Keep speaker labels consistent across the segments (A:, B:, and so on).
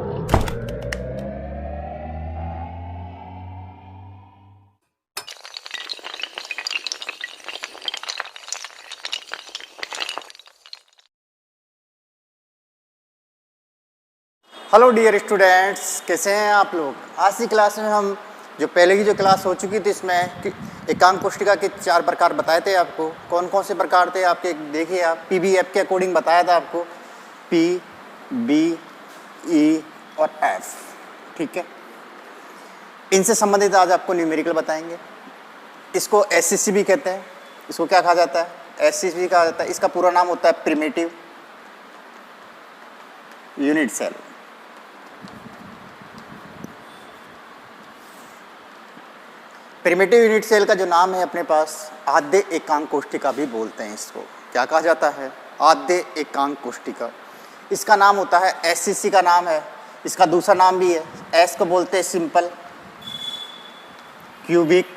A: Hello dear students, कैसे हैं आप लोग। आज की क्लास में हम जो पहले की जो क्लास हो चुकी थी इसमें एकांक कोष्ठिका के 4 प्रकार बताए थे आपको। कौन कौन से प्रकार थे आपके देखिए आप पीबीएफ के अकॉर्डिंग बताया था आपको, पी, बी, ई और एफ। ठीक है, इनसे संबंधित आज आपको न्यूमेरिकल बताएंगे। इसको एससीसी भी कहते हैं। इसको क्या कहा जाता है? एससीसी कहा जाता है। इसका पूरा नाम होता है primitive unit cell. Primitive unit cell का जो नाम है अपने पास, आद्य एकांक कोष्ठिका भी बोलते हैं। इसको क्या कहा जाता है? आद्य एकांक कोष्ठिका। इसका नाम होता है एससीसी का नाम है। इसका दूसरा नाम भी है, एस को बोलते हैं सिंपल क्यूबिक,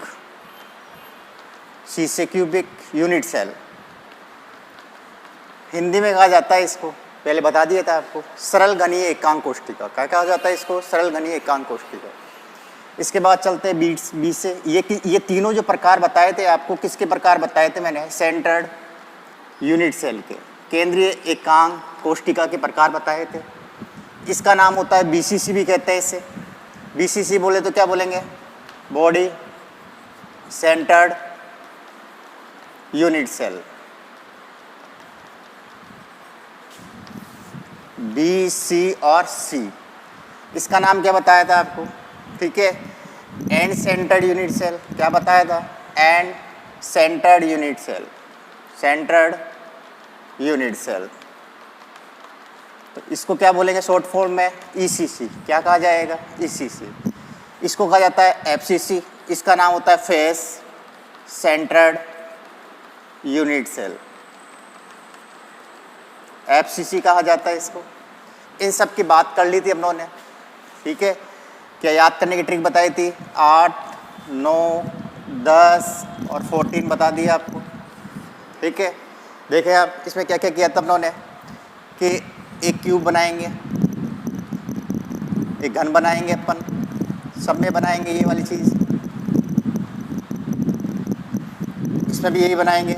A: सी से क्यूबिक यूनिट सेल। हिंदी में कहा जाता है इसको, पहले बता दिया था आपको, सरल घनीय एकांक कोष्ठिका। क्या कहा जाता है इसको? सरल घनीय एकांक कोष्ठिका। इसके बाद चलते हैं बी से। ये तीनों जो प्रकार बताए थे आपको, किसके प्रकार बताए थे मैंने? सेंटर्ड यूनिट सेल के, केंद्रीय एकांक कोष्ठिका के प्रकार बताए थे। इसका नाम होता है बीसीसी भी कहते हैं इसे। बीसीसी बोले तो क्या बोलेंगे? Body centred unit cell. B, C और सी। इसका नाम क्या बताया था आपको? ठीक है, एंड सेंटर्ड यूनिट सेल। क्या बताया था? And centred unit cell, centred unit cell. तो इसको क्या बोलेंगे शॉर्ट फॉर्म में? ईसीसी। क्या कहा जाएगा? ईसीसी। इसको कहा जाता है एफसीसी। इसका नाम होता है face centred unit cell, FCC कहा जाता है इसको। इन सब की बात कर ली थी हम लोगों ने। ठीक है, क्या याद करने की ट्रिक बताई थी? 8, 9, 10 और 14 बता दिया आपको। ठीक है, देखें आप इसमें क्या क्या किया था हम लोगों ने कि एक क्यूब बनाएंगे, एक घन बनाएंगे, अपन सब में बनाएंगे ये वाली चीज़। इसमें भी यही बनाएंगे।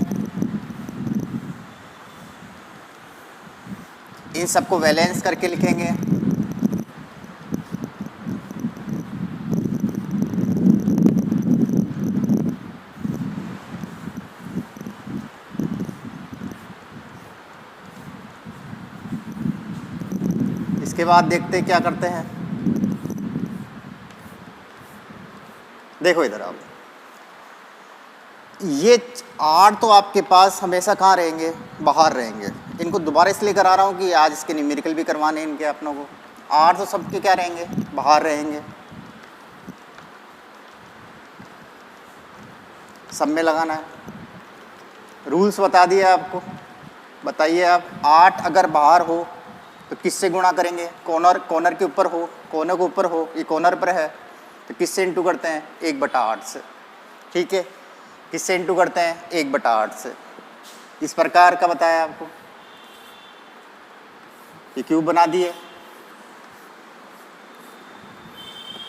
A: इन सबको बैलेंस करके लिखेंगे। इसके बाद देखते हैं क्या करते हैं। देखो इधर आप, ये 8 तो आपके पास हमेशा कहाँ रहेंगे? बाहर रहेंगे। इनको दोबारा इसलिए करा रहा हूँ कि आज इसके न्यूमेरिकल भी करवाने इनके अपनों को। 8 तो सबके क्या रहेंगे? बाहर रहेंगे। सब में लगाना है। रूल्स बता दिए आपको। बताइए आप, 8 अगर बाहर हो तो किससे गुणा करेंगे? कॉर्नर के ऊपर हो, कोने के ऊपर हो, ये कॉर्नर पर है तो किससे इंटू करते हैं? 1/8 से। ठीक है, किससे इंटू करते हैं? 1/8 से। इस प्रकार का बताया आपको। ये क्यूब बना दिए।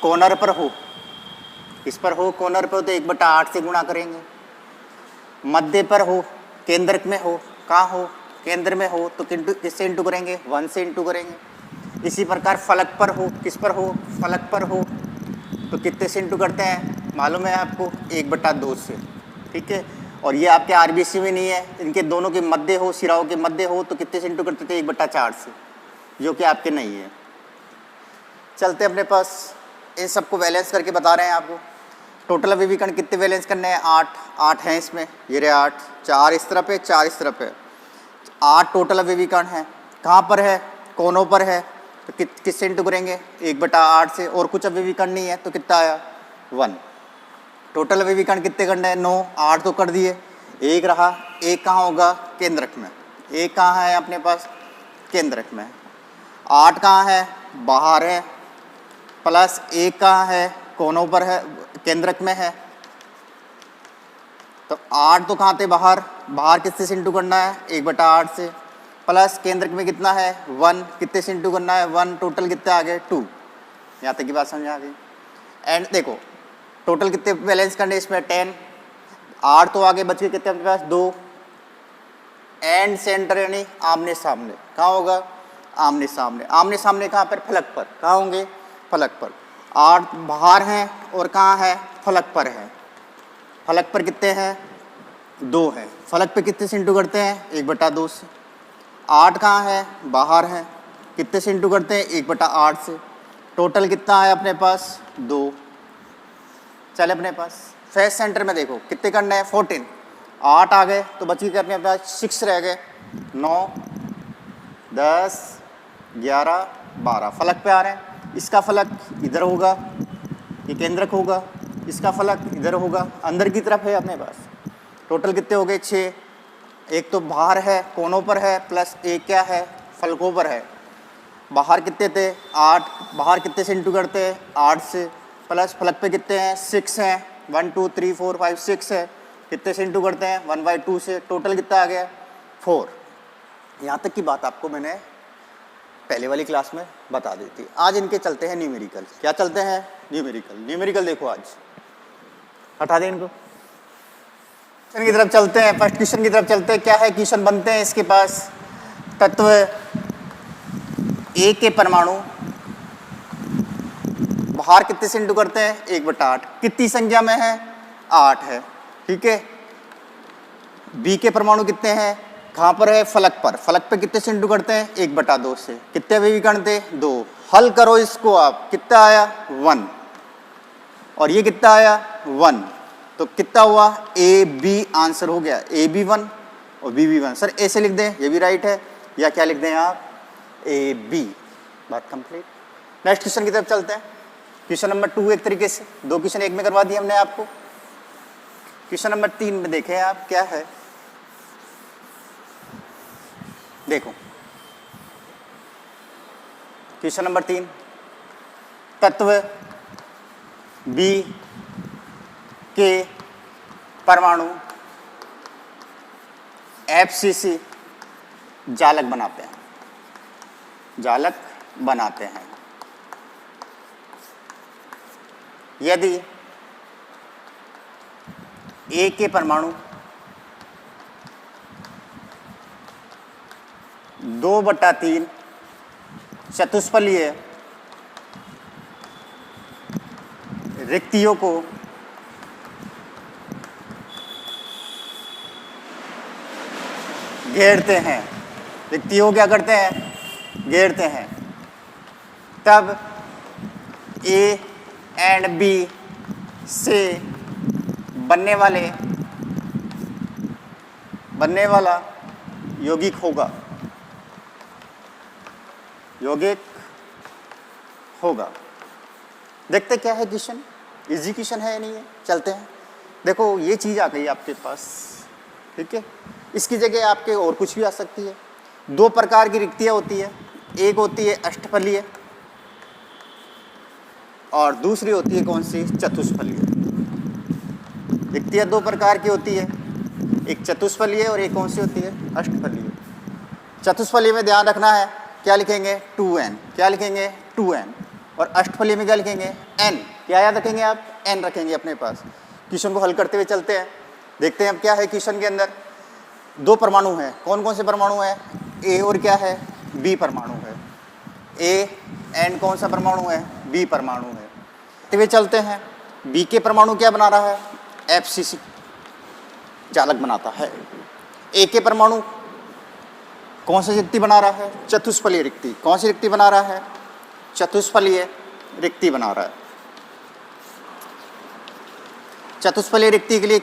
A: कॉर्नर पर हो, इस पर हो, कॉर्नर पर हो तो 1/8 से गुणा करेंगे। मध्य पर हो, केंद्रक में हो, कहाँ हो? केंद्र में हो तो किससे इंटू करेंगे? 1 से इंटू करेंगे। इसी प्रकार फलक पर हो, किस पर हो? फलक पर हो तो कितने से इंटू करते हैं? मालूम है आपको? 1/2 से। ठीक है, और ये आपके आरबीसी में नहीं है, इनके दोनों के मध्य हो, सिराओं के मध्य हो तो कितने से इंटू करते थे? 1/4 से, जो कि आपके नहीं है। चलते अपने पास, इन सबको बैलेंस करके बता रहे हैं आपको। टोटल विविकर्ण कितने बैलेंस करने हैं? 8 हैं इसमें। ये रहे 8, 4 इस तरफ है, 4 इस तरफ है। 8 टोटल विविकर्ण है। कहाँ पर है? कोनों पर है तो किससे इंटू करेंगे? 1/8 से। और कुछ विविकर्ण नहीं है तो कितना आया? 1। टोटल विविकर्ण कितने करने हैं? 9। 8 तो कर दिए, एक रहा। एक कहाँ होगा? केंद्रक में। एक कहाँ है अपने पास? केंद्रक में। 8 कहाँ है? बाहर है। प्लस 1 कहाँ है? कोनों पर है, केंद्रक में है। तो 8 तो कहाँ थे? बाहर। बाहर किससे से इंटू करना है? 1/8 से। प्लस केंद्रक में कितना है 1, कितने से इंटू करना है 1, टोटल कितना आ गए 2। यहाँ तक की बात समझ आ गई। एंड देखो टोटल कितने बैलेंस करने इसमें 10, 8 तो आगे बच गए कितने आपके पास 2। एंड सेंटर यानी आमने सामने, कहाँ होगा आमने सामने। आमने सामने कहाँ पर फलक पर, कहाँ होंगे फलक पर। 8 बाहर हैं और कहाँ है फलक पर है। फलक पर कितने हैं 2 हैं। फलक पे कितने से इंटू करते हैं 1/2 से। 8 कहाँ है बाहर है, कितने से इंटू करते हैं 1/8 से। टोटल कितना है अपने पास 2। चले अपने पास फेस सेंटर में देखो कितने करने हैं 14। 8 आ गए तो बची अपने पास 6 रह गए। 9, 10, 11, 12 फलक पे आ रहे हैं। इसका फलक इधर होगा, ये केंद्रक होगा, इसका फलक इधर होगा, अंदर की तरफ है अपने पास। टोटल कितने हो गए 6। एक तो बाहर है कोनों पर है, प्लस एक क्या है फलकों पर है। बाहर कितने थे 8, बाहर कितने से इंटू करते हैं 8 से, प्लस फलक पे कितने हैं 6 हैं। 1 2 3 4 5 6 है, कितने से इंटू करते हैं 1/2 से। टोटल कितना आ गया 4। यहाँ तक की बात आपको मैंने पहले वाली क्लास में बता दी थी। आज इनके चलते हैं न्यूमेरिकल। क्या चलते हैं न्यूमेरिकल। न्यूमेरिकल देखो आज हटा दें इनको, क्वेश्चन की तरफ चलते हैं। फर्स्ट क्वेश्चन की तरफ चलते हैं। क्या है क्वेश्चन बनते हैं इसके पास। तत्व ए के परमाणु बाहर कितने से इंटू करते हैं 1/8। कितनी संख्या में है 8 है, ठीक है। बी के परमाणु कितने हैं, कहाँ पर है फलक पर। फलक पे कितने से इंटू करते हैं 1/2 से। कितने विकर्ण थे 2। हल करो इसको आप, कितना आया 1 और ये कितना आया 1, तो कितना हुआ ए बी आंसर हो गया। ए बी 1 और बी बी 1। सर ऐसे लिख दें ये भी राइट है, या क्या लिख दें आप ए बी। बात कंप्लीट। नेक्स्ट क्वेश्चन की तरफ चलते हैं। क्वेश्चन नंबर 2 एक तरीके से 2 क्वेश्चन एक में करवा दिए हमने आपको। क्वेश्चन नंबर 3 में देखें आप क्या है, देखो क्वेश्चन नंबर 3। तत्व बी के परमाणु FCC जालक बनाते हैं, जालक बनाते हैं। यदि ए के परमाणु 2/3 चतुष्फलीय रिक्तियों को घेरते हैं, रिक्तियों क्या करते हैं घेरते हैं, तब ए एंड बी से बनने वाला यौगिक होगा, यौगिक होगा। देखते क्या है क्वेश्चन, इजी क्वेश्चन है या नहीं है। चलते हैं। देखो ये चीज़ आ गई आपके पास, ठीक है। इसकी जगह आपके और कुछ भी आ सकती है। 2 प्रकार की रिक्तियाँ होती है, एक होती है अष्टफलीय और दूसरी होती है कौन सी चतुष्फलीय। रिक्तियाँ 2 प्रकार की होती है, एक चतुष्फलीय और एक कौन सी होती है अष्टफलीय। चतुष्फलीय में ध्यान रखना है क्या लिखेंगे 2n, क्या लिखेंगे 2n, और अष्टफलीय में क्या लिखेंगे n। क्या याद रखेंगे आप n रखेंगे अपने पास। क्वेश्चन को हल करते हुए चलते हैं, देखते हैं अब क्या है क्वेश्चन के अंदर। 2 परमाणु हैं, कौन कौन से परमाणु हैं ए और क्या है बी परमाणु है। ए एंड कौन सा परमाणु है बी परमाणु है। तो चलते हैं। बी के परमाणु क्या बना रहा है FCC जालक बनाता है। ए के परमाणु कौन सी रिक्ति बना रहा है चतुष्फलीय रिक्ति। कौन सी रिक्ति बना रहा है चतुष्फलीय रिक्ति बना रहा है। चतुष्फलीय रिक्ति के लिए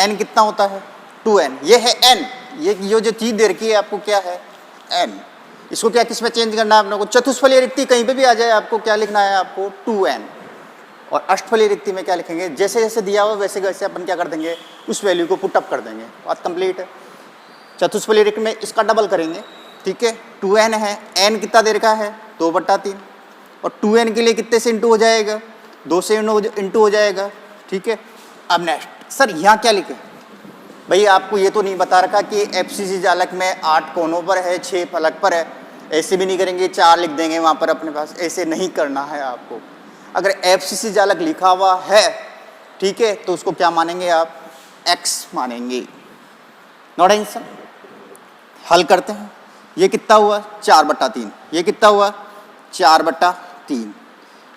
A: n कितना होता है 2n। ये है n, ये जो चीज दे रखी है आपको क्या है n। इसको क्या किस में चेंज करना है अपने को। चतुष्फलीय रिक्ति कहीं पे भी आ जाए आपको क्या लिखना है आपको 2n। और अष्टफलीय रिक्ति में क्या लिखेंगे जैसे जैसे दिया हुआ वैसे वैसे अपन क्या कर देंगे उस वैल्यू को पुटअप कर देंगे। बात कंप्लीट है। चतुष्फलीय रिक्ति में इसका डबल करेंगे, ठीक है। 2n है, n कितना दे रखा है 2/3 और 2n के लिए कितने से इंटू हो जाएगा 2 से इंटू हो जाएगा, ठीक है। अब नेक्स्ट सर यहाँ क्या लिखे भाई आपको ये तो नहीं बता रखा कि एफसीसी जालक में 8 कोनों पर है, 6 फलक पर है, ऐसे भी नहीं करेंगे 4 लिख देंगे वहाँ पर अपने पास, ऐसे नहीं करना है आपको। अगर एफसीसी जालक लिखा हुआ है, ठीक है, तो उसको क्या मानेंगे आप, एक्स मानेंगे। Not answer. हल करते हैं। ये कितना हुआ 4/3, ये कितना हुआ 4/3,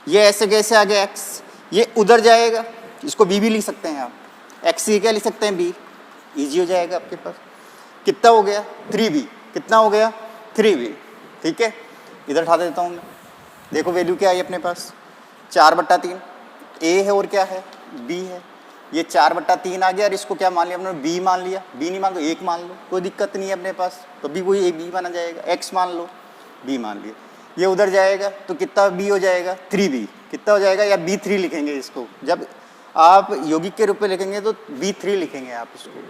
A: ये ऐसे कैसे आ गया एक्स, ये उधर जाएगा, इसको बी भी लिख सकते हैं आप, एक्स की क्या लिख सकते हैं बी, इजी हो जाएगा आपके पास। कितना हो गया 3b, कितना हो गया 3b, ठीक है। इधर उठा देता हूँ मैं, देखो वैल्यू क्या आई अपने पास 4/3, ए है और क्या है बी है, ये 4/3 आ गया और इसको क्या मान लिया हमने बी मान लिया, बी नहीं मान लो 1 मान लो, कोई दिक्कत नहीं है अपने पास, तो भी वही बी माना जाएगा, एक्स मान लो बी मान लिया, ये उधर जाएगा तो कितना बी हो जाएगा 3b, कितना हो जाएगा, या b3 लिखेंगे इसको, जब आप यौगिक के रूप में लिखेंगे तो b3 लिखेंगे आप इसको,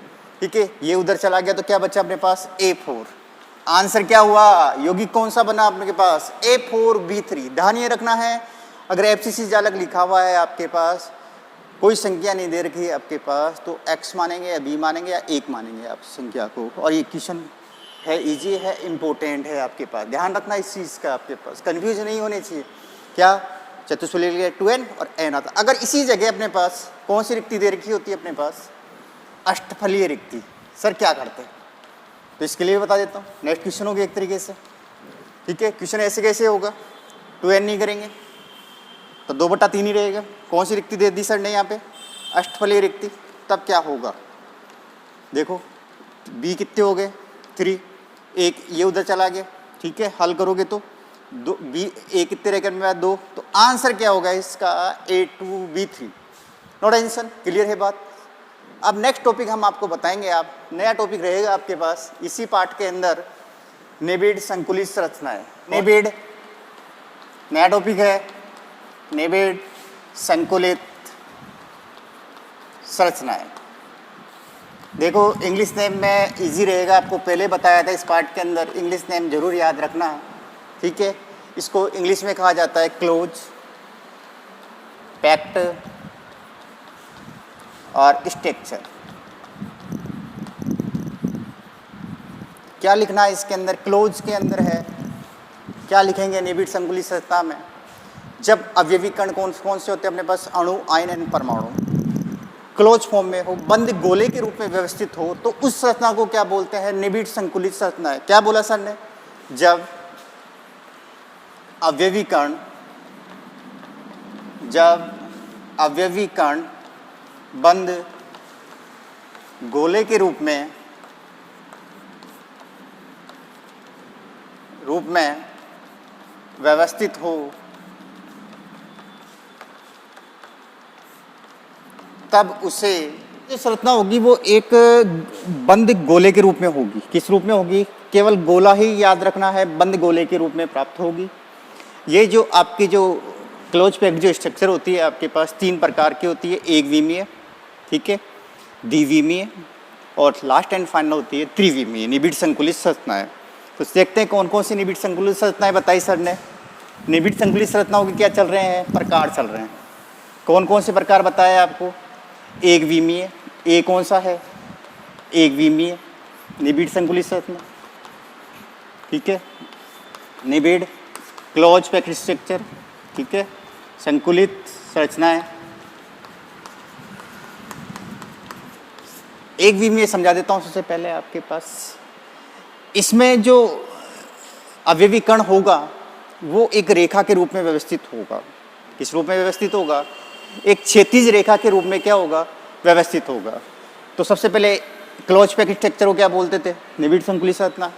A: ठीक है। ये उधर चला गया तो क्या बचा अपने पास A4। आंसर क्या हुआ, यौगिक कौन सा बना आपके पास A4B3। ध्यान ये रखना है, अगर एफसीसी जालक लिखा हुआ है आपके पास, कोई संख्या नहीं दे रखी है आपके पास, तो x मानेंगे या b मानेंगे या 1 मानेंगे आप संख्या को। और ये क्वेश्चन है, इजी है, इम्पोर्टेंट है आपके पास, ध्यान रखना इस चीज़ का, आपके पास कन्फ्यूज नहीं होने चाहिए। क्या चतुष्फलकीय 2n और n आता। अगर इसी जगह अपने पास कौन सी रिक्ति दे रखी होती है अपने पास, अष्टफलीय रिक्ति, सर क्या करते हैं, तो इसके लिए बता देता हूँ। नेक्स्ट क्वेश्चन होगा एक तरीके से, ठीक है। क्वेश्चन ऐसे कैसे होगा, 2n नहीं करेंगे तो 2/3 ही रहेगा। कौन सी रिक्ति दे दी सर ने यहाँ पे, अष्टफलीय रिक्ति, तब क्या होगा देखो, b कितने हो गए 3, एक ये उधर चला गया, ठीक है। हल करोगे तो दो बी ए कितने रहेगा मेरे पास 2, तो आंसर क्या होगा इसका A2B3। नोट आंसर, क्लियर है बात। अब नेक्स्ट टॉपिक हम आपको बताएंगे, आप नया टॉपिक रहेगा आपके पास इसी पार्ट के अंदर, नेबिड संकुलित संरचनाएं। नेबिड नया टॉपिक है, नेबिड संकुलित संरचनाएं। देखो इंग्लिश नेम में इजी रहेगा, आपको पहले बताया था इस पार्ट के अंदर, इंग्लिश नेम जरूर याद रखना, ठीक है। इसको इंग्लिश में कहा जाता है क्लोज, पैक्ट और स्ट्रक्चर। क्या लिखना है इसके अंदर, क्लोज के अंदर है क्या लिखेंगे, नेबिड संकुलित संरचना में जब अवयवी कण कौन से होते हैं अपने पास, अणु, आयन एंड परमाणु क्लोज फॉर्म में हो, बंद गोले के रूप में व्यवस्थित हो, तो उस संरचना को क्या बोलते हैं, नेबिड संकुलित संरचना है। क्या बोला सर ने, जब अवयवी कण बंद गोले के रूप में व्यवस्थित हो, तब उसे जो संरचना होगी वो एक बंद गोले के रूप में होगी। किस रूप में होगी, केवल गोला ही याद रखना है, बंद गोले के रूप में प्राप्त होगी। ये जो आपकी जो क्लोज पैक्ड जो स्ट्रक्चर होती है आपके पास 3 प्रकार की होती है, एक विमीय, ठीक है, द्विविमीय और लास्ट एंड फाइनल होती है त्रिविमीय निबिड़ संकुलित संरचनाएं। तो देखते हैं कौन कौन सी निबिड़ संकुलित संरचनाएं बताई सर ने। निबिड़ संकुलित संरचनाओं के क्या चल रहे हैं, प्रकार चल रहे हैं। कौन कौन से प्रकार बताया आपको, एक विमीय, ए कौन सा है, एक विमीय निबिड़ संकुलित संरचना, ठीक है, निबिड़ क्लोज पैक्ड स्ट्रक्चर, ठीक है, संकुलित संरचनाएं। एक विमीय समझा देता हूं सबसे पहले आपके पास। इसमें जो अवयवी कण होगा वो एक रेखा के रूप में व्यवस्थित होगा। किस रूप में व्यवस्थित होगा, एक क्षैतिज रेखा के रूप में क्या होगा, व्यवस्थित होगा। तो सबसे पहले क्लोज पैक्ड स्ट्रक्चर को क्या बोलते थे, निबिड़ संकुलित संरचना।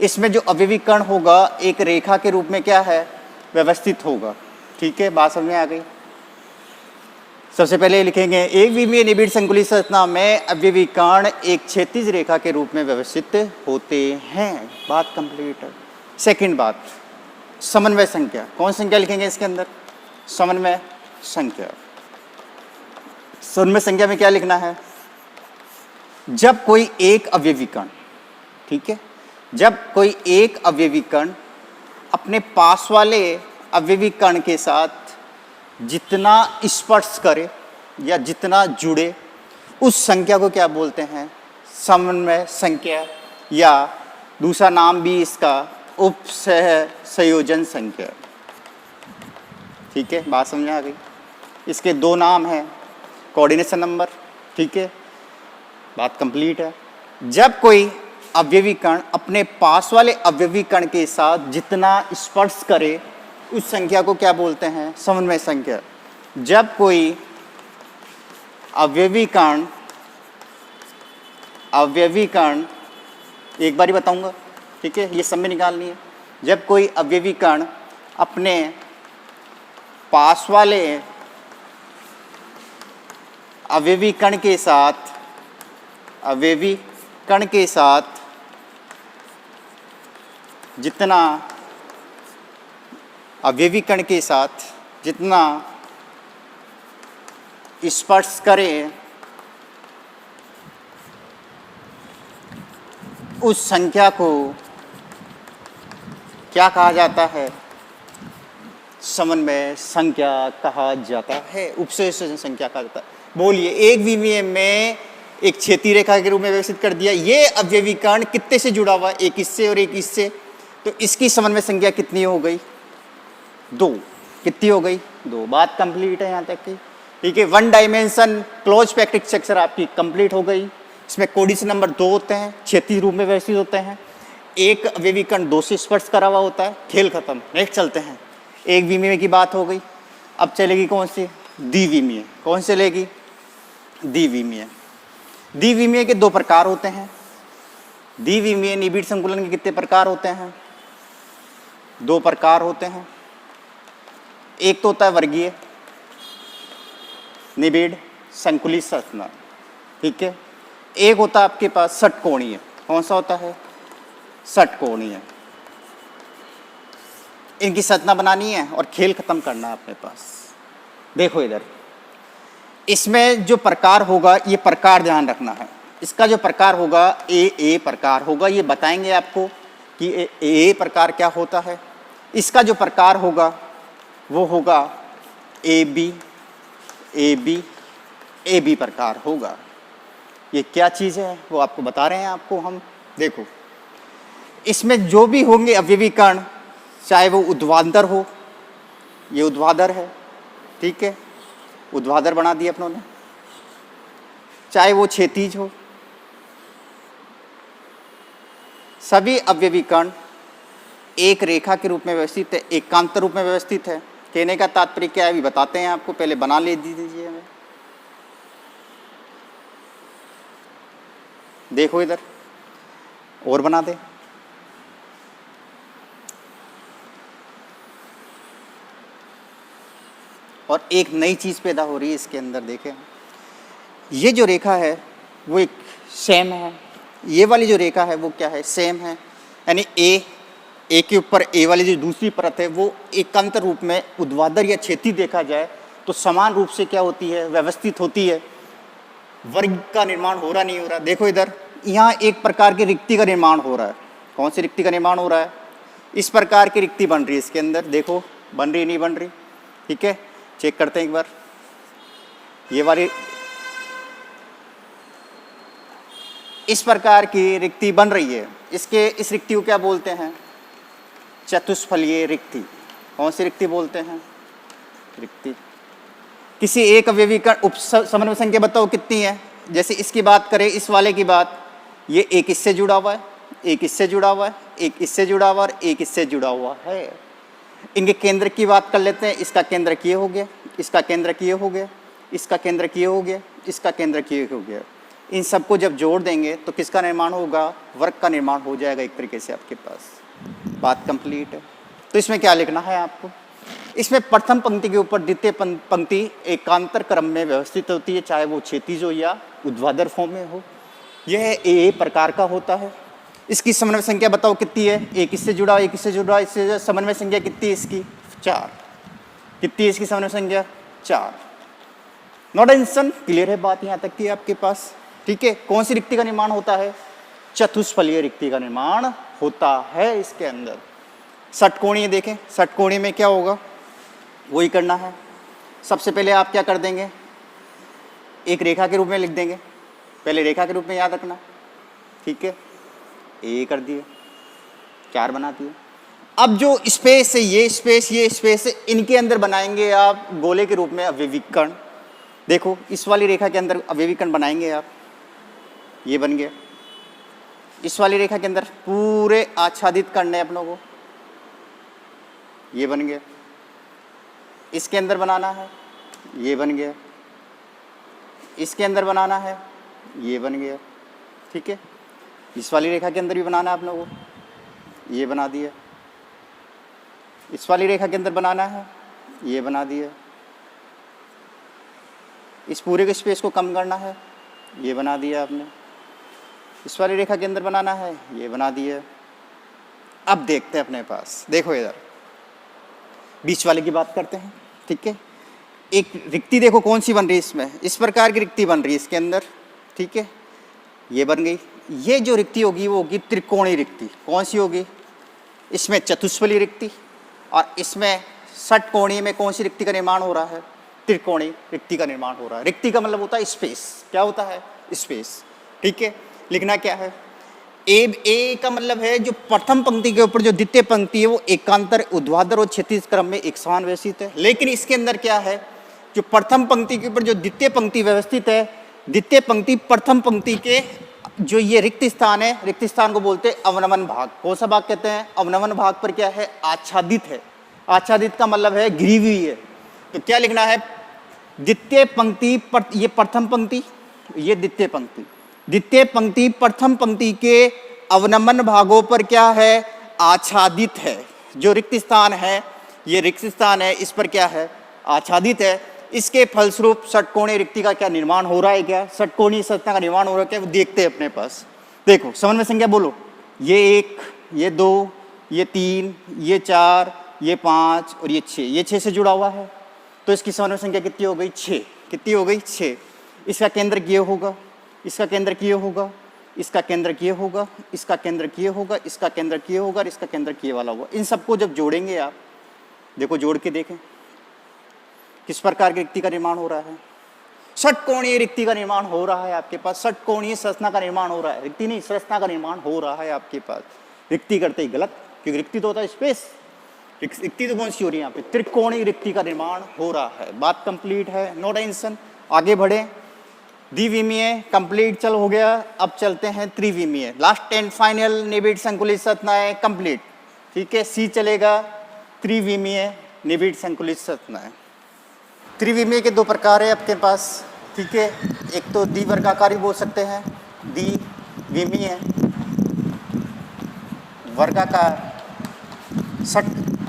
A: इसमें जो अवयवी कण होगा एक रेखा के रूप में क्या है, व्यवस्थित होगा, ठीक है, बात समझ में आ गई। सबसे पहले लिखेंगे एक विमीय निबिड़ संकुलित संरचना में अवयवी कण एक क्षैतिज रेखा के रूप में व्यवस्थित होते हैं, बात कंप्लीट है। सेकंड बात, समन्वय संख्या। कौन संख्या लिखेंगे इसके अंदर, समन्वय संख्या। समन्वय संख्या में क्या लिखना है, जब कोई एक अवयवी कण, ठीक है, जब कोई एक अवयवी कण अपने पास वाले अवयवी कण के साथ जितना स्पर्श करे या जितना जुड़े, उस संख्या को क्या बोलते हैं, समन्वय संख्या, या दूसरा नाम भी इसका उपसह संयोजन संख्या। ठीक है, बात समझ आ गई। इसके दो नाम हैं, कोऑर्डिनेशन नंबर। ठीक है, बात कंप्लीट है। जब कोई अवयवी कण अपने पास वाले अवयवी कण के साथ जितना स्पर्श करे उस संख्या को क्या बोलते हैं? समन्वय संख्या। जब कोई अवयवी कण एक बार ही बताऊंगा, ठीक है, ये सब में निकालनी है। जब कोई अवयवी कण अपने पास वाले अवयवी कण के साथ जितना अवयवी कण के साथ जितना स्पर्श करे उस संख्या को क्या कहा जाता है? समन्वय संख्या कहा जाता है, उपसय संख्या कहा जाता है। बोलिए, एक विमीय में एक क्षैतिज रेखा के रूप में व्यवस्थित कर दिया। ये अवयवी कण कितने से जुड़ा हुआ है? एक इससे और एक इससे, तो इसकी समन्वय संख्या कितनी हो गई? 2। कितनी हो गई? 2। बात कंप्लीट है यहाँ तक की। ठीक है, 1 डायमेंशन क्लोज पैक्टिक स्ट्रक्चर आपकी कंप्लीट हो गई। इसमें कोऑर्डिनेशन नंबर 2 होते हैं, क्षैतिज रूप में व्यवस्थित होते हैं। एक अवयवी कण 2 से स्पर्श करा हुआ होता है। खेल खत्म। नेक्स्ट चलते हैं। एक विमीय की बात हो गई, अब चलेगी कौन सी? द्विविमीय। कौन सी चलेगी? द्विविमीय। द्विविमीय के 2 प्रकार होते हैं। द्विविमीय निबिड़ संकुलन के कितने प्रकार होते हैं? 2 प्रकार होते हैं। एक तो होता है वर्गीय निबिड़ संकुलित संरचना, ठीक है। एक होता है आपके पास षटकोणीय। कौन सा होता है? षटकोणीय। इनकी संरचना बनानी है और खेल खत्म करना है अपने पास। देखो इधर, इसमें जो प्रकार होगा, ये प्रकार ध्यान रखना है। इसका जो प्रकार होगा ए प्रकार होगा। ये बताएंगे आपको कि ए प्रकार क्या होता है। इसका जो प्रकार होगा वो होगा ए बी प्रकार होगा। ये क्या चीज़ है वो आपको बता रहे हैं आपको हम। देखो, इसमें जो भी होंगे अवयवी कण, चाहे वो ऊर्ध्वाधर हो, ये ऊर्ध्वाधर है, ठीक है, ऊर्ध्वाधर बना दिया अपनों ने, चाहे वो क्षैतिज हो, सभी अवयवी कण एक रेखा के रूप में व्यवस्थित है, एकांतर रूप में व्यवस्थित है। कहने का तात्पर्य क्या है अभी बताते हैं आपको, पहले बना ले दीजिए हमें। देखो इधर, और बना दे। और एक नई चीज पैदा हो रही है इसके अंदर। देखें, ये जो रेखा है वो एक सेम है। ये वाली जो रेखा है वो क्या है? सेम है। यानी ए के ऊपर ए वाली जो दूसरी परत है वो एकांतर रूप में ऊर्ध्वाधर या क्षैतिज देखा जाए तो समान रूप से क्या होती है? व्यवस्थित होती है। वर्ग का निर्माण हो रहा नहीं हो रहा? देखो इधर, यहाँ एक प्रकार की रिक्ति का निर्माण हो रहा है। कौन सी रिक्ति का निर्माण हो रहा है? इस प्रकार की रिक्ति बन रही है इसके अंदर। देखो, बन रही नहीं बन रही? ठीक है, चेक करते हैं एक बार। ये वाली इस प्रकार की रिक्ति बन रही है। इस रिक्ति को क्या बोलते हैं? चतुष्फलीय रिक्ति। कौन सी रिक्ति बोलते हैं? रिक्ति। किसी एक अवयवी का समन्वय संख्या बताओ कितनी है? जैसे इसकी बात करें, इस वाले की बात, ये एक इससे जुड़ा हुआ है, एक इससे जुड़ा हुआ है, एक इससे जुड़ा हुआ और एक इससे जुड़ा हुआ है। इनके केंद्र की बात कर लेते हैं। इसका केंद्र ये हो गया, इसका केंद्र ये हो गया, इसका केंद्र ये हो गया, इसका केंद्र ये हो गया। इन सबको जब जोड़ देंगे तो किसका निर्माण होगा? वर्ग का निर्माण हो जाएगा एक तरीके से आपके पास। बात कंप्लीट है। तो इसमें क्या लिखना है आपको? इसमें प्रथम पंक्ति के ऊपर द्वितीय पंक्ति एकांतर क्रम में व्यवस्थित होती है, चाहे वो क्षैतिज हो या ऊर्ध्वाधर फॉर्म में हो। यह ए प्रकार का होता है। इसकी समन्वय संख्या बताओ कितनी है? एक इससे जुड़ा, एक इससे जुड़ा, इससे समन्वय संख्या कितनी है इसकी? 4। कितनी है इसकी समन्वय संख्या? 4। नॉट आंसर, क्लियर है बात यहाँ तक की आपके पास? ठीक है। कौन सी रिक्ति का निर्माण होता है? चतुष्फलीय रिक्ति का निर्माण होता है इसके अंदर। षटकोणीय देखें, षटकोणीय में क्या होगा वही करना है। सबसे पहले आप क्या कर देंगे? एक रेखा के रूप में लिख देंगे। पहले रेखा के रूप में याद रखना, ठीक है, ए कर दिए, 4 बना दिए। अब जो स्पेस है, ये स्पेस है, इनके अंदर बनाएंगे आप गोले के रूप में अवयवीकरण। देखो इस वाली रेखा के अंदर अवयवीकरण बनाएंगे आप, ये बन गया। इस वाली रेखा के अंदर पूरे आच्छादित करने अपनों को, ये बन गया। इसके अंदर बनाना है, ये बन गया। इसके अंदर बनाना है, ये बन गया, ठीक है। इस वाली रेखा के अंदर भी बनाना है आप लोगों को, ये बना दिया। इस वाली रेखा के अंदर बनाना है, ये बना दिया। इस पूरे के स्पेस को कम करना है, ये बना दिया आपने। इस वाली रेखा के अंदर बनाना है, ये बना दिया। अब देखते हैं अपने पास, देखो इधर बीच वाले की बात करते हैं, ठीक है। एक रिक्ति देखो कौन सी बन रही है इसमें, इस प्रकार की रिक्ति बन रही है इसके अंदर, ठीक है, ये बन गई। ये जो रिक्ति होगी वो होगी त्रिकोणीय रिक्ति। कौन सी होगी? इसमें चतुष्फली रिक्ति, और इसमें षटकोणीय में कौन सी रिक्ति का निर्माण हो रहा है? त्रिकोणीय रिक्ति का निर्माण हो रहा है। रिक्ति का मतलब होता है स्पेस। क्या होता है? स्पेस, ठीक है। लिखना क्या है? ए का मतलब है जो प्रथम पंक्ति के ऊपर जो द्वितीय पंक्ति है वो एकांतर, ऊर्ध्वाधर और क्षैतिज क्रम में एक समान व्यवस्थित है। लेकिन इसके अंदर क्या है, जो प्रथम पंक्ति के ऊपर जो द्वितीय पंक्ति व्यवस्थित है, द्वितीय पंक्ति प्रथम पंक्ति के जो ये रिक्त स्थान है, रिक्त स्थान को बोलते हैं अवनमन भाग। कौन सा भाग कहते हैं? अवनमन भाग पर क्या है? आच्छादित है। आच्छादित का मतलब है घिरी हुई है। तो क्या लिखना है? द्वितीय पंक्ति ये प्रथम पंक्ति, ये द्वितीय पंक्ति, द्वितीय पंक्ति प्रथम पंक्ति के अवनमन भागों पर क्या है? आच्छादित है। जो रिक्त स्थान है, ये रिक्त स्थान है, इस पर क्या है? आच्छादित है। इसके फलस्वरूप षटकोणीय रिक्ति का क्या निर्माण हो रहा है? क्या षटकोणीय संरचना का निर्माण हो रहा है क्या? वो देखते हैं अपने पास। देखो समन्वय संख्या बोलो। ये 1, ये 2, ये 3, ये 4, ये 5 और ये 6। ये 6 से जुड़ा हुआ है, तो इसकी समन्वय संख्या कितनी हो गई? 6। कितनी हो गई? 6। इसका केंद्र ये होगा, इसका केंद्र ये होगा, इसका केंद्र ये होगा, इसका केंद्र ये होगा, इसका केंद्र ये होगा और इसका केंद्र ये वाला होगा। इन सबको जब जोड़ेंगे आप, देखो जोड़ के देखें किस प्रकार की रिक्ति का निर्माण हो रहा है। षटकोणीय रिक्ति का निर्माण हो रहा है आपके पास। षटकोणीय संरचना का निर्माण हो रहा है, रिक्ति नहीं, संरचना का निर्माण हो रहा है आपके पास। रिक्ति करते ही गलत, क्योंकि रिक्ति तो होता है स्पेस। रिक्ति तो कौन सी हो रही है यहाँ पे? त्रिकोणीय रिक्ति का निर्माण हो रहा है। बात कंप्लीट है, नो टेंशन। आगे बढ़े। द्विविमीय कंप्लीट चल हो गया, अब चलते हैं त्रिविमीय। लास्ट एंड फाइनल निबिड़ संकुलित संरचनाएं कंप्लीट, ठीक है। सी चलेगा, त्रिविमीय निबिड़ संकुलित संरचनाएं। त्रिविमीय के 2 प्रकार है आपके पास, ठीक है। एक तो द्विवर्गाकार भी बोल सकते हैं, द्विविमीय वर्गाकार।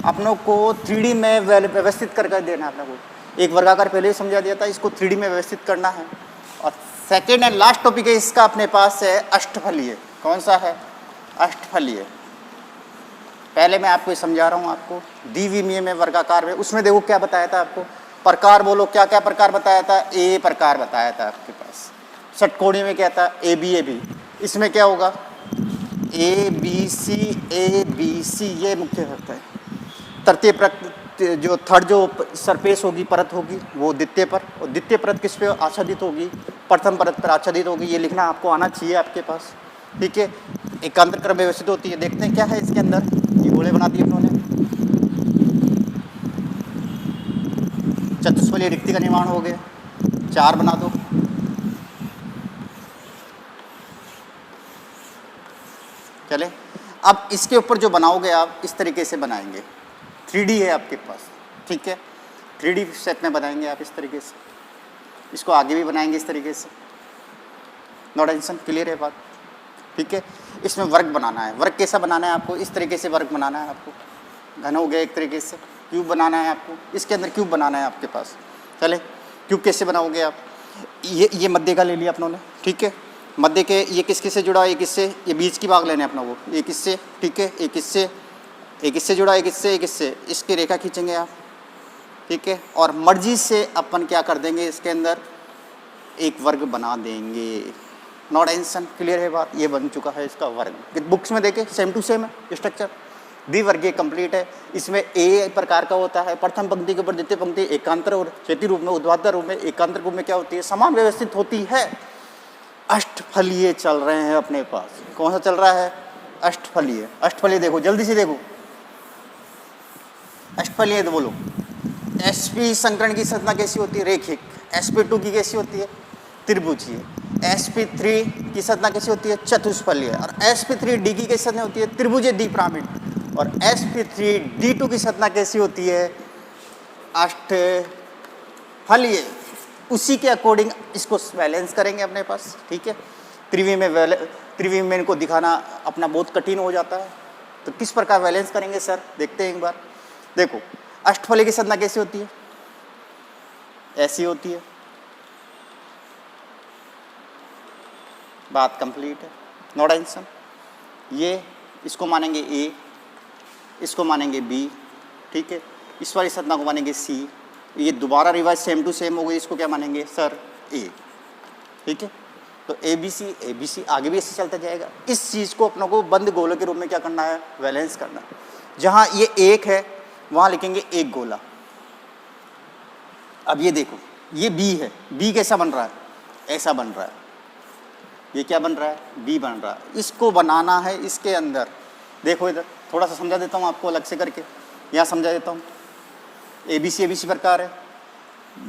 A: अपनों को 3D में व्यवस्थित करके देना है। अपने को एक वर्गाकार पहले ही समझा दिया था, इसको 3D में व्यवस्थित करना है। और सेकेंड एंड लास्ट टॉपिक है इसका अपने पास है अष्टफलीय। कौन सा है? अष्टफलीय। पहले मैं आपको समझा रहा हूँ आपको द्विविमीय में वर्गाकार में। उसमें देखो क्या बताया था आपको, प्रकार बोलो, क्या क्या प्रकार बताया था? ए प्रकार बताया था आपके पास। षटकोणीय में क्या था? A B. इसमें क्या होगा? ए बी सी, ये मुख्य होता है। तृतीय परत जो थर्ड जो सरफेस होगी, परत होगी, वो द्वितीय पर, और द्वितीय परत किस पे आच्छादित होगी? प्रथम परत पर आच्छादित होगी। ये लिखना आपको आना चाहिए आपके पास, ठीक है। एकांतर क्रम व्यवस्थित होती है। देखते हैं क्या है इसके अंदर। ये गोले बना दिए उन्होंने। चतुष्फलीय रिक्ति का निर्माण हो गया। 4 बना दो। चले, अब इसके ऊपर जो बनाओगे आप इस तरीके से बनाएंगे। 3D है आपके पास, ठीक है। 3D सेट में बनाएंगे आप इस तरीके से। इसको आगे भी बनाएंगे इस तरीके से। नो टेंशन, क्लियर है बात, ठीक है। इसमें वर्ग बनाना है। वर्ग कैसा बनाना है आपको? इस तरीके से वर्ग बनाना है आपको। घन हो गया एक तरीके से। क्यूब बनाना है आपको, इसके अंदर क्यूब बनाना है आपके पास। चले, क्यूब कैसे बनाओगे आप? ये मध्य का ले लिया अपनों ने, ठीक है। मध्य के ये किसके से जुड़ा है? एक इससे, ये बीच की भाग लेने अपनों को। एक इससे, ठीक है, एक इससे जुड़ा, एक इससे। इसकी रेखा खींचेंगे आप, ठीक है। और मर्जी से अपन क्या कर देंगे, इसके अंदर एक वर्ग बना देंगे। नो टेंशन, क्लियर है बात। ये बन चुका है इसका वर्ग। बुक्स में देखे सेम टू सेम है स्ट्रक्चर। द्विवर्गीय कंप्लीट है। इसमें ए प्रकार का होता है। प्रथम पंक्ति के ऊपर द्वितीय पंक्ति एकांतर और क्षैतिज रूप में, ऊर्ध्वाधर रूप में, एकांतर रूप में क्या होती है? समान व्यवस्थित होती है। अष्टफलीय चल रहे हैं अपने पास। कौन सा चल रहा है? अष्टफलीय। अष्टफलीय देखो, जल्दी से देखो, अष्टफलीय तो बोलो। sp संकरण की संरचना कैसी होती है? रेखिक। sp2 की कैसी होती है? त्रिभुजीय। sp3 की संरचना कैसी होती है? चतुष्फलीय। और sp3d की कैसी संरचना होती है? त्रिभुजीय द्विपिरामिड। और sp3d2 की संरचना कैसी होती है? अष्टफलीय। उसी के अकॉर्डिंग इसको बैलेंस करेंगे अपने पास, ठीक है। त्रिविम में इनको दिखाना अपना बहुत कठिन हो जाता है, तो किस प्रकार बैलेंस करेंगे सर, देखते हैं एक बार। देखो, अष्टफलीय की संरचना कैसी होती है? ऐसी होती है। बात कंप्लीट है, नो टेंशन। ये इसको मानेंगे ए, इसको मानेंगे बी, ठीक है। इस वाली संरचना को मानेंगे सी। ये दोबारा रिवाइज सेम टू सेम हो गई, इसको क्या मानेंगे सर? ए, ठीक है। तो ए बी सी आगे भी ऐसे चलता जाएगा। इस चीज़ को अपनों को बंद गोले के रूप में क्या करना है? बैलेंस करना है। जहाँ ये एक है वहाँ लिखेंगे एक गोला। अब ये देखो, ये बी है, बी कैसा बन रहा है? ऐसा बन रहा है। ये क्या बन रहा है? बी बन रहा है। इसको बनाना है इसके अंदर। देखो इधर थोड़ा सा समझा देता हूँ आपको अलग से करके, यहाँ समझा देता हूँ। ए बी सी प्रकार है।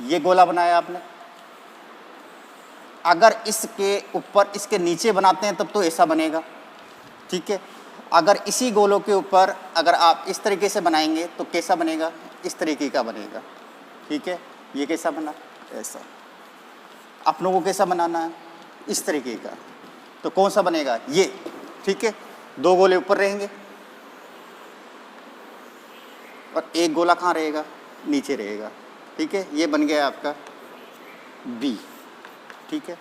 A: ये गोला बनाया आपने, अगर इसके ऊपर इसके नीचे बनाते हैं तब तो ऐसा बनेगा, ठीक है। अगर इसी गोलों के ऊपर अगर आप इस तरीके से बनाएंगे तो कैसा बनेगा? इस तरीके का बनेगा, ठीक है। ये कैसा बना? ऐसा। अपनों को कैसा बनाना है? इस तरीके का। तो कौन सा बनेगा? ये, ठीक है। दो गोले ऊपर रहेंगे और एक गोला कहाँ रहेगा? नीचे रहेगा, ठीक है। ये बन गया आपका बी, ठीक है।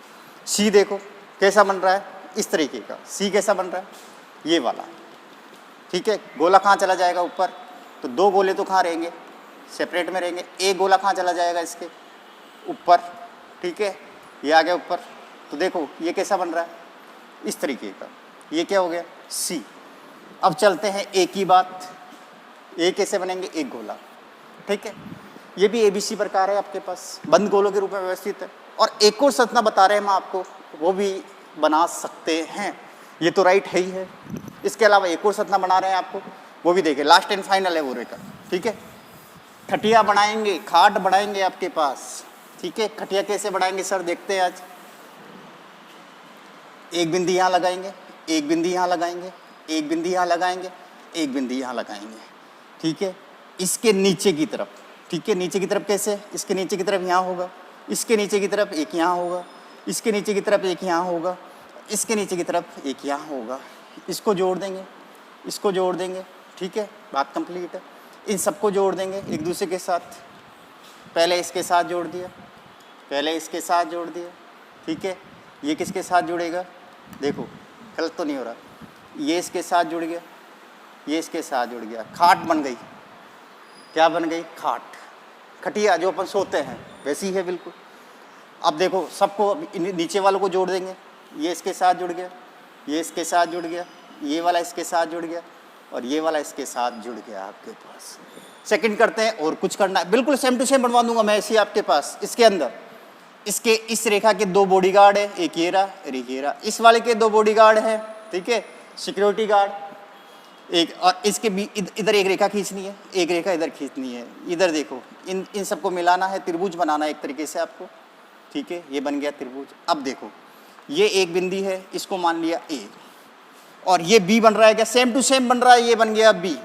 A: सी देखो कैसा बन रहा है? इस तरीके का। सी कैसा बन रहा है? ये वाला, ठीक है। गोला कहाँ चला जाएगा? ऊपर। तो दो गोले तो कहाँ रहेंगे? सेपरेट में रहेंगे। एक गोला कहाँ चला जाएगा? इसके ऊपर, ठीक है। ये आ गया ऊपर। तो देखो ये कैसा बन रहा है? इस तरीके का। ये क्या हो गया? सी। अब चलते हैं ए की बात। ए कैसे बनेंगे? एक गोला, ठीक है। ये भी एबीसी प्रकार है आपके पास, बंद गोलों के रूप में व्यवस्थित है। और एक और संरचना बता रहे हैं हम आपको, वो भी बना सकते हैं। ये तो राइट है ही है। इसके अलावा एक और संरचना बना रहे हैं आपको, वो भी देखिए, लास्ट एंड फाइनल है वो रेखा, ठीक है। खटिया बनाएंगे, खाट बनाएंगे आपके पास, ठीक है। खटिया कैसे बनाएंगे सर? देखते हैं आज। एक बिंदी यहाँ लगाएंगे, एक बिंदी यहाँ लगाएंगे, एक बिंदी यहाँ लगाएंगे, एक बिंदी यहाँ लगाएंगे, ठीक है। इसके नीचे की तरफ, ठीक है। नीचे की तरफ कैसे? इसके नीचे की तरफ यहाँ होगा, इसके नीचे की तरफ एक यहाँ होगा, इसके नीचे की तरफ एक यहाँ होगा, इसके नीचे की तरफ एक यहाँ होगा। इसको जोड़ देंगे, इसको जोड़ देंगे, ठीक है। बात कंप्लीट है। इन सबको जोड़ देंगे एक दूसरे के साथ। पहले इसके साथ जोड़ दिया, पहले इसके साथ जोड़ दिया, ठीक है। ये किसके साथ जुड़ेगा? देखो गलत तो नहीं हो रहा। ये इसके साथ जुड़ गया, ये इसके साथ जुड़ गया, खाट बन गई। क्या बन गई? खाट। खटिया जो अपन सोते हैं वैसी है बिल्कुल। अब देखो सबको नीचे वालों को जोड़ देंगे। ये इसके साथ जुड़ गया, ये इसके साथ जुड़ गया, ये वाला इसके साथ जुड़ गया और ये वाला इसके साथ जुड़ गया आपके पास। सेकंड करते हैं और कुछ करना है, बिल्कुल सेम टू सेम बनवा दूंगा मैं ऐसे ही आपके पास। इसके अंदर इसके इस रेखा के दो बॉडीगार्ड है, एक ये रहा, एक ये रहा। इस वाले के दो बॉडीगार्ड है, ठीक है, सिक्योरिटी गार्ड एक। और इसके भी इधर एक रेखा खींचनी है, एक रेखा इधर खींचनी है। इधर देखो इन सबको मिलाना है, त्रिभुज बनाना है एक तरीके से आपको, ठीक है। ये बन गया त्रिभुज। अब देखो ये एक बिंदी है, इसको मान लिया ए, और ये बी बन रहा है क्या? सेम टू सेम बन रहा है, ये बन गया बी,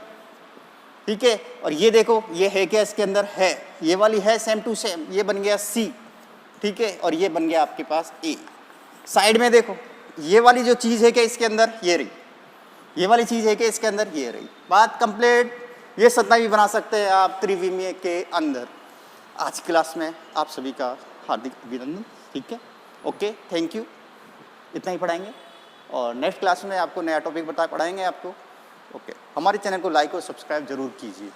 A: ठीक है। और ये देखो ये है क्या? इसके अंदर है, ये वाली है सेम टू सेम, ये बन गया सी, ठीक है। और ये बन गया आपके पास ए। साइड में देखो ये वाली जो चीज़ है क्या इसके अंदर? ये रही। ये वाली चीज़ है कि इसके अंदर? ये रही। बात कंप्लीट। ये संरचना भी बना सकते हैं आप त्रिविमीय के अंदर। आज की क्लास में आप सभी का हार्दिक अभिनंदन, ठीक है। Okay, thank you. इतना ही पढ़ाएंगे और नेक्स्ट क्लास में आपको नया टॉपिक पढ़ाएंगे आपको। ओके, हमारे चैनल को लाइक और सब्सक्राइब जरूर कीजिए।